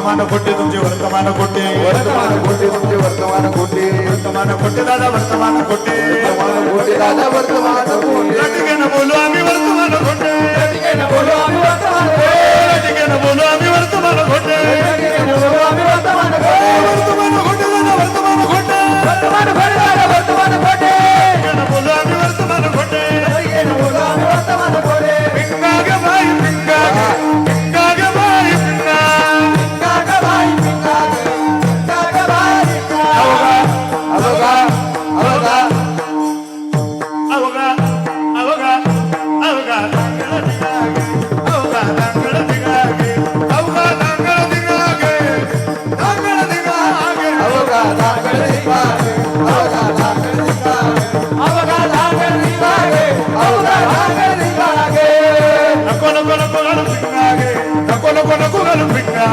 वर्तमान खोटे तुमचे वर्तमान खोटे तुमचे वर्तमान खोटे दादा वर्तमान खोटे दादा वर्तमान खोटे लटकेनं बोलू आम्ही वर्तमान खोटे बोलो आम्ही वर्तमान लटकेनं बोलू आम्ही वर्तमान खोटे बोलो आम्ही वर्तमान वर्तमान खोटे दादा वर्तमान खोटे वर्तमान दादा वर्तमान खोटे लटकेनं बोलू आम्ही वर्तमान खोटे बोलो आम्ही वर्तमान खोटे पिंगा ग बाई पिंगा ग बाई पिंगा अवघा अवघा अवघा अवघा अवघा दांगड दिगागे अवघा दांगड दिगागे अवघा दांगड दिगागे दांगड दिगागे अवघा दांगड दिगागे अवघा दांगड दिगागे अवघा दांगड दिगागे अवघा दांगड दिगागे नको नको नको घालू पिंगागे नको नको नको घालू पिंगा